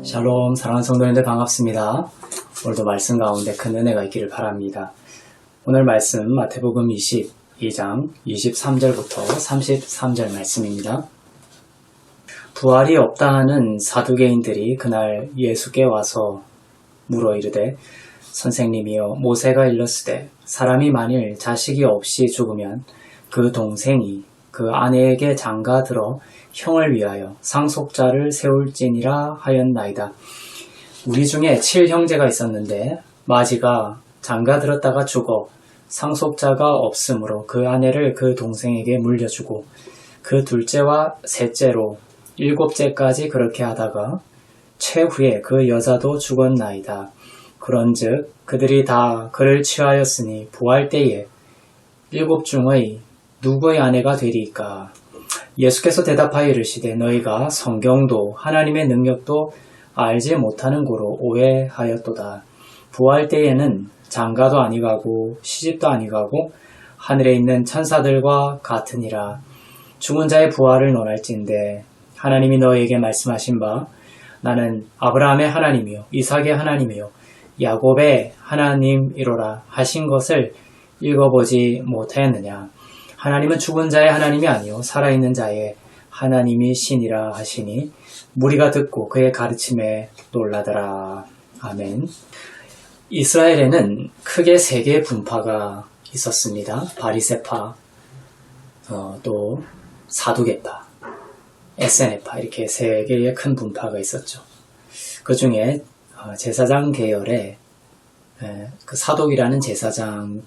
샬롬, 사랑하는 성도님들 반갑습니다. 오늘도 말씀 가운데 큰 은혜가 있기를 바랍니다. 오늘 말씀 마태복음 22장 23절부터 33절 말씀입니다. 부활이 없다 하는 사두개인들이 그날 예수께 와서 물어 이르되 선생님이여 모세가 일렀으되 사람이 만일 자식이 없이 죽으면 그 동생이 그 아내에게 장가들어 형을 위하여 상속자를 세울지니라 하였나이다. 우리 중에 7형제가 있었는데 마지가 장가들었다가 죽어 상속자가 없으므로 그 아내를 그 동생에게 물려주고 그 둘째와 셋째로 7째까지 그렇게 하다가 최후에 그 여자도 죽었나이다. 그런즉 그들이 다 그를 취하였으니 부활 때에 7 중의 누구의 아내가 되리이까? 예수께서 대답하여 이르시되 너희가 성경도 하나님의 능력도 알지 못하는 고로 오해하였도다. 부활 때에는 장가도 아니가고 시집도 아니가고 하늘에 있는 천사들과 같으니라. 죽은 자의 부활을 논할진대 하나님이 너희에게 말씀하신 바 나는 아브라함의 하나님이요 이삭의 하나님이요 야곱의 하나님이로라 하신 것을 읽어보지 못하였느냐. 하나님은 죽은 자의 하나님이 아니요 살아있는 자의 하나님이시니라 하시니 무리가 듣고 그의 가르침에 놀라더라. 아멘. 이스라엘에는 크게 3개의 분파가 있었습니다. 바리새파, 또 사두개파, 에세네파 이렇게 3개의 큰 분파가 있었죠. 그 중에 제사장 계열의 그 사독이라는 제사장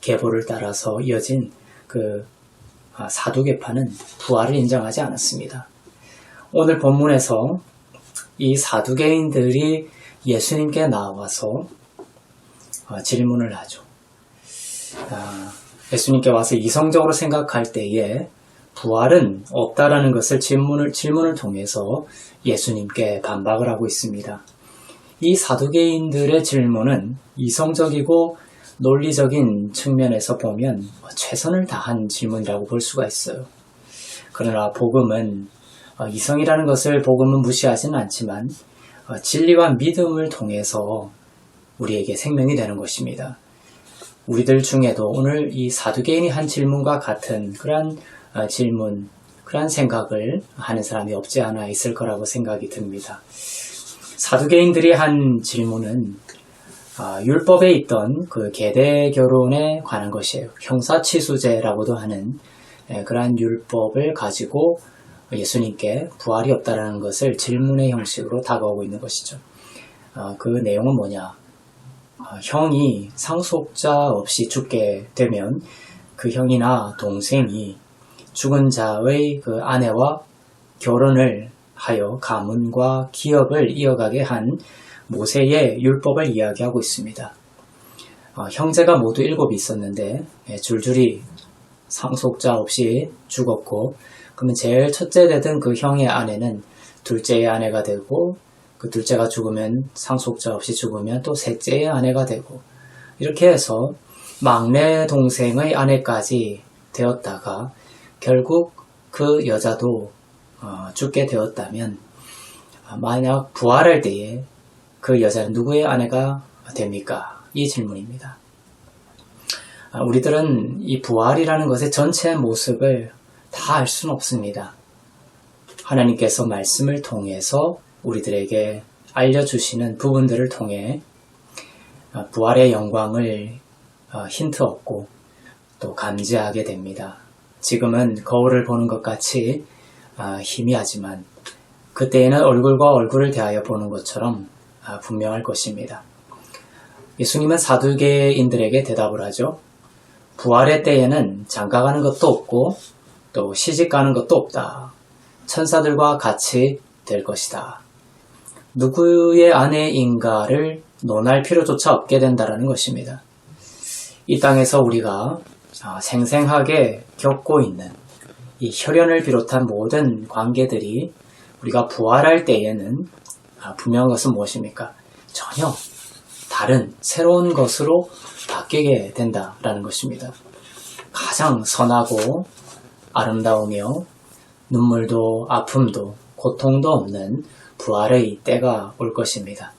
계보를 따라서 이어진 그 사두개파는 부활을 인정하지 않았습니다. 오늘 본문에서 이 사두개인들이 예수님께 나와서 질문을 하죠. 예수님께 와서 이성적으로 생각할 때에 부활은 없다라는 것을 질문을 통해서 예수님께 반박을 하고 있습니다. 이 사두개인들의 질문은 이성적이고 논리적인 측면에서 보면 최선을 다한 질문이라고 볼 수가 있어요. 그러나 복음은 이성이라는 것을 복음은 무시하지는 않지만 진리와 믿음을 통해서 우리에게 생명이 되는 것입니다. 우리들 중에도 오늘 이 사두개인이 한 질문과 같은 그러한 질문, 그러한 생각을 하는 사람이 없지 않아 있을 거라고 생각이 듭니다. 사두개인들이 한 질문은 율법에 있던 그 계대 결혼에 관한 것이에요. 형사치수제라고도 하는 그러한 율법을 가지고 예수님께 부활이 없다라는 것을 질문의 형식으로 다가오고 있는 것이죠. 그 내용은 뭐냐? 형이 상속자 없이 죽게 되면 그 형이나 동생이 죽은 자의 그 아내와 결혼을 하여 가문과 기업을 이어가게 한 모세의 율법을 이야기하고 있습니다. 형제가 모두 7이 있었는데 줄줄이 상속자 없이 죽었고 그러면 제일 첫째 되던 그 형의 아내는 둘째의 아내가 되고 그 둘째가 죽으면 상속자 없이 죽으면 또 셋째의 아내가 되고 이렇게 해서 막내 동생의 아내까지 되었다가 결국 그 여자도 죽게 되었다면 만약 부활할 때에 그 여자는 누구의 아내가 됩니까? 이 질문입니다. 우리들은 이 부활이라는 것의 전체 모습을 다 알 수는 없습니다. 하나님께서 말씀을 통해서 우리들에게 알려주시는 부분들을 통해 부활의 영광을 힌트 얻고 또 감지하게 됩니다. 지금은 거울을 보는 것 같이 희미하지만 그때에는 얼굴과 얼굴을 대하여 보는 것처럼 분명할 것입니다. 예수님은 사두개인들에게 대답을 하죠. 부활의 때에는 장가가는 것도 없고 또 시집가는 것도 없다. 천사들과 같이 될 것이다. 누구의 아내인가를 논할 필요조차 없게 된다는 것입니다. 이 땅에서 우리가 생생하게 겪고 있는 이 혈연을 비롯한 모든 관계들이 우리가 부활할 때에는 분명한 것은 무엇입니까? 전혀 다른 새로운 것으로 바뀌게 된다라는 것입니다. 가장 선하고 아름다우며 눈물도 아픔도 고통도 없는 부활의 때가 올 것입니다.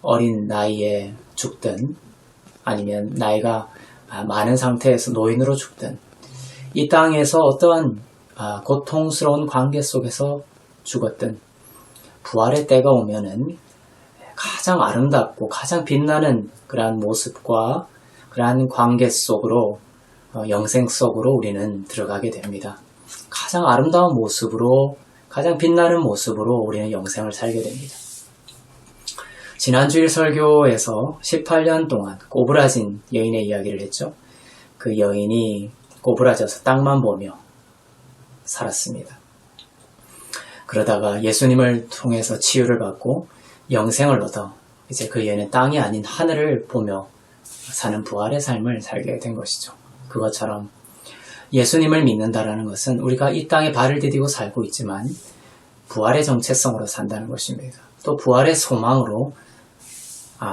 어린 나이에 죽든 아니면 나이가 많은 상태에서 노인으로 죽든 이 땅에서 어떠한 고통스러운 관계 속에서 죽었든 부활의 때가 오면은 가장 아름답고 가장 빛나는 그러한 모습과 그러한 관계 속으로 영생 속으로 우리는 들어가게 됩니다. 가장 아름다운 모습으로 가장 빛나는 모습으로 우리는 영생을 살게 됩니다. 지난주일 설교에서 18년 동안 꼬부라진 여인의 이야기를 했죠. 그 여인이 꼬부라져서 땅만 보며 살았습니다. 그러다가 예수님을 통해서 치유를 받고 영생을 얻어 이제 그 여인은 땅이 아닌 하늘을 보며 사는 부활의 삶을 살게 된 것이죠. 그것처럼 예수님을 믿는다라는 것은 우리가 이 땅에 발을 디디고 살고 있지만 부활의 정체성으로 산다는 것입니다. 또 부활의 소망으로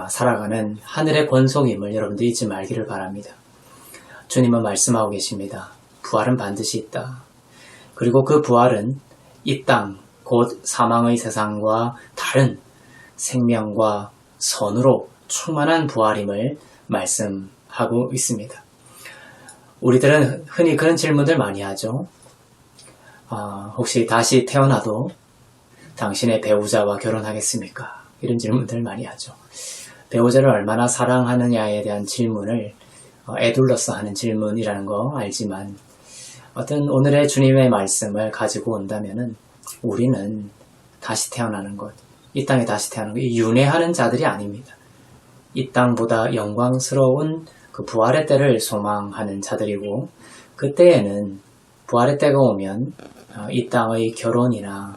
살아가는 하늘의 권속임을 여러분들이 잊지 말기를 바랍니다. 주님은 말씀하고 계십니다. 부활은 반드시 있다. 그리고 그 부활은 이 땅, 곧 사망의 세상과 다른 생명과 선으로 충만한 부활임을 말씀하고 있습니다. 우리들은 흔히 그런 질문들 많이 하죠. 혹시 다시 태어나도 당신의 배우자와 결혼하겠습니까? 이런 질문들 많이 하죠. 배우자를 얼마나 사랑하느냐에 대한 질문을 애둘러서 하는 질문이라는 거 알지만 어떤 오늘의 주님의 말씀을 가지고 온다면은 우리는 다시 태어나는 것, 이 땅에 다시 태어나는 것, 윤회하는 자들이 아닙니다. 이 땅보다 영광스러운 그 부활의 때를 소망하는 자들이고 그때에는 부활의 때가 오면 이 땅의 결혼이나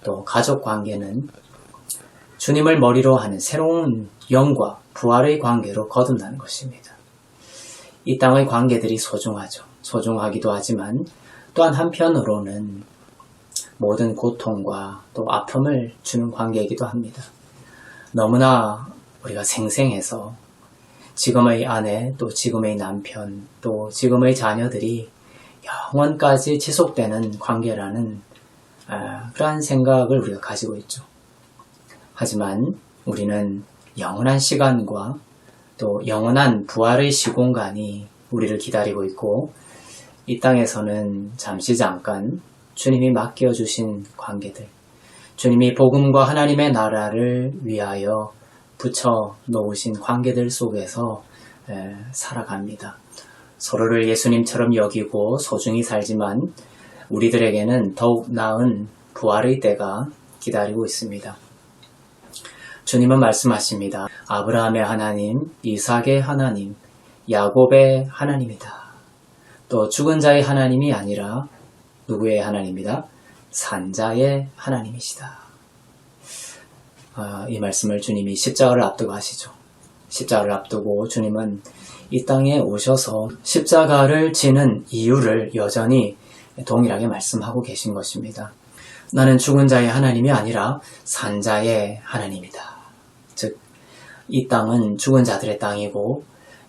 또 가족 관계는 주님을 머리로 하는 새로운 영과 부활의 관계로 거듭나는 것입니다. 이 땅의 관계들이 소중하죠. 소중하기도 하지만 또한 한편으로는 모든 고통과 또 아픔을 주는 관계이기도 합니다. 너무나 우리가 생생해서 지금의 아내, 또 지금의 남편, 또 지금의 자녀들이 영원까지 지속되는 관계라는 그러한 생각을 우리가 가지고 있죠. 하지만 우리는 영원한 시간과 또 영원한 부활의 시공간이 우리를 기다리고 있고 이 땅에서는 잠깐 주님이 맡겨주신 관계들, 주님이 복음과 하나님의 나라를 위하여 붙여 놓으신 관계들 속에서 살아갑니다. 서로를 예수님처럼 여기고 소중히 살지만 우리들에게는 더욱 나은 부활의 때가 기다리고 있습니다. 주님은 말씀하십니다. 아브라함의 하나님, 이삭의 하나님, 야곱의 하나님이다. 또 죽은 자의 하나님이 아니라 누구의 하나님이다? 산자의 하나님이시다. 이 말씀을 주님이 십자가를 앞두고 하시죠. 십자가를 앞두고 주님은 이 땅에 오셔서 십자가를 지는 이유를 여전히 동일하게 말씀하고 계신 것입니다. 나는 죽은 자의 하나님이 아니라 산자의 하나님이다. 즉, 이 땅은 죽은 자들의 땅이고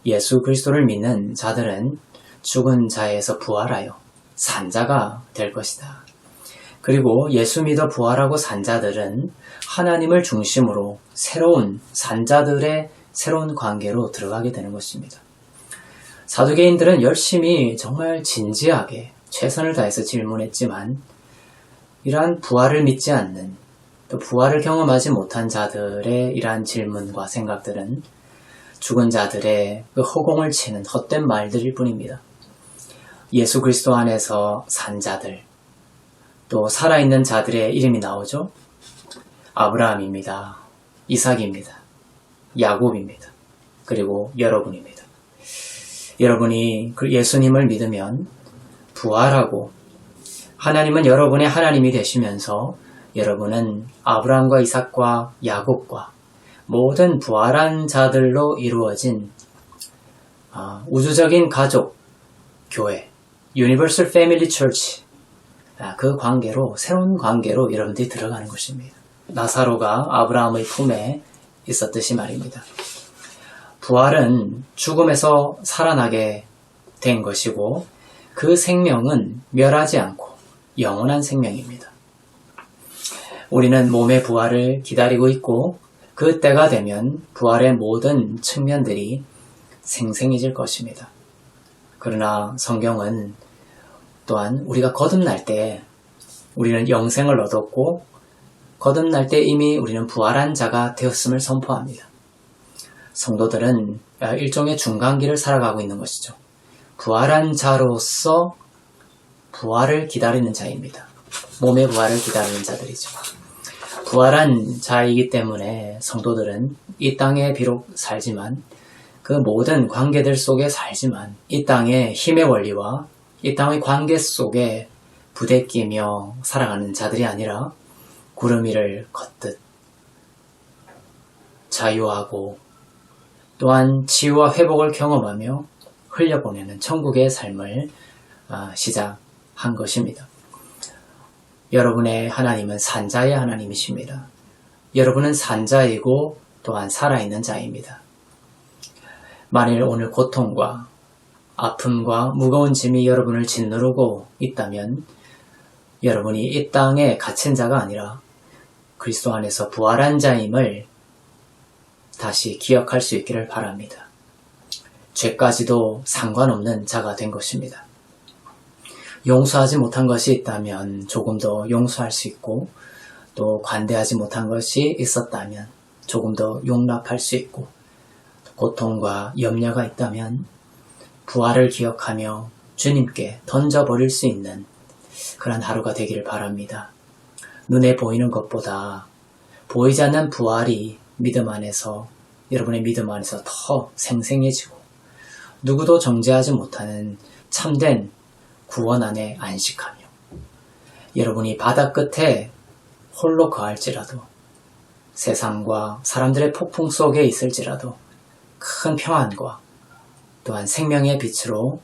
예수 그리스도를 믿는 자들은 죽은 자에서 부활하여 산자가 될 것이다. 그리고 예수 믿어 부활하고 산 자들은 하나님을 중심으로 새로운 산자들의 새로운 관계로 들어가게 되는 것입니다. 사두개인들은 열심히 정말 진지하게 최선을 다해서 질문했지만 이러한 부활을 믿지 않는 또 부활을 경험하지 못한 자들의 이러한 질문과 생각들은 죽은 자들의 그 허공을 치는 헛된 말들일 뿐입니다. 예수 그리스도 안에서 산 자들, 또 살아있는 자들의 이름이 나오죠. 아브라함입니다. 이삭입니다. 야곱입니다. 그리고 여러분입니다. 여러분이 예수님을 믿으면 부활하고 하나님은 여러분의 하나님이 되시면서 여러분은 아브라함과 이삭과 야곱과 모든 부활한 자들로 이루어진 우주적인 가족, 교회, Universal Family Church, 그 관계로, 새로운 관계로 여러분들이 들어가는 것입니다. 나사로가 아브라함의 품에 있었듯이 말입니다. 부활은 죽음에서 살아나게 된 것이고 그 생명은 멸하지 않고 영원한 생명입니다. 우리는 몸의 부활을 기다리고 있고 그 때가 되면 부활의 모든 측면들이 생생해질 것입니다. 그러나 성경은 또한 우리가 거듭날 때 우리는 영생을 얻었고 거듭날 때 이미 우리는 부활한 자가 되었음을 선포합니다. 성도들은 일종의 중간기를 살아가고 있는 것이죠. 부활한 자로서 부활을 기다리는 자입니다. 몸의 부활을 기다리는 자들이죠. 부활한 자이기 때문에 성도들은 이 땅에 비록 살지만 그 모든 관계들 속에 살지만 이 땅의 힘의 원리와 이 땅의 관계 속에 부대끼며 살아가는 자들이 아니라 구름 위를 걷듯 자유하고 또한 치유와 회복을 경험하며 흘려보내는 천국의 삶을 시작한 것입니다. 여러분의 하나님은 산자의 하나님이십니다. 여러분은 산자이고 또한 살아있는 자입니다. 만일 오늘 고통과 아픔과 무거운 짐이 여러분을 짓누르고 있다면 여러분이 이 땅에 갇힌 자가 아니라 그리스도 안에서 부활한 자임을 다시 기억할 수 있기를 바랍니다. 죄까지도 상관없는 자가 된 것입니다. 용서하지 못한 것이 있다면 조금 더 용서할 수 있고 또 관대하지 못한 것이 있었다면 조금 더 용납할 수 있고 고통과 염려가 있다면 부활을 기억하며 주님께 던져버릴 수 있는 그런 하루가 되기를 바랍니다. 눈에 보이는 것보다 보이지 않는 부활이 믿음 안에서 여러분의 믿음 안에서 더 생생해지고 누구도 정죄하지 못하는 참된 구원 안에 안식하며 여러분이 바다 끝에 홀로 거할지라도 세상과 사람들의 폭풍 속에 있을지라도 큰 평안과 또한 생명의 빛으로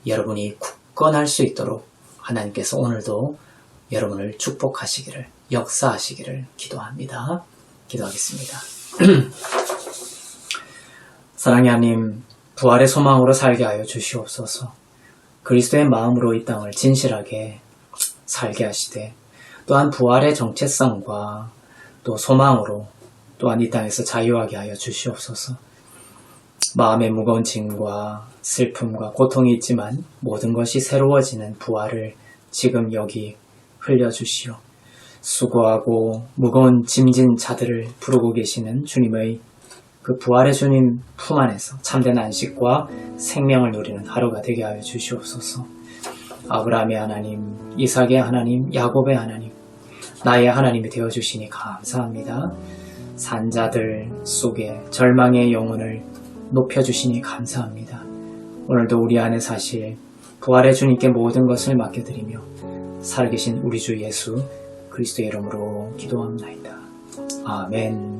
여러분이 굳건할 수 있도록 하나님께서 오늘도 여러분을 축복하시기를 역사하시기를 기도합니다. 기도하겠습니다. 사랑의 하나님, 부활의 소망으로 살게 하여 주시옵소서. 그리스도의 마음으로 이 땅을 진실하게 살게 하시되 또한 부활의 정체성과 또 소망으로 또한 이 땅에서 자유하게 하여 주시옵소서. 마음의 무거운 짐과 슬픔과 고통이 있지만 모든 것이 새로워지는 부활을 지금 여기 흘려주시오. 수고하고 무거운 짐진 자들을 부르고 계시는 주님의 그 부활의 주님 품 안에서 참된 안식과 생명을 누리는 하루가 되게 하여 주시옵소서. 아브라함의 하나님, 이삭의 하나님, 야곱의 하나님, 나의 하나님이 되어주시니 감사합니다. 산자들 속에 절망의 영혼을 높여주시니 감사합니다. 오늘도 우리 안에 사실 부활의 주님께 모든 것을 맡겨드리며 살아계신 우리 주 예수 그리스도의 이름으로 기도합나이다. 아멘.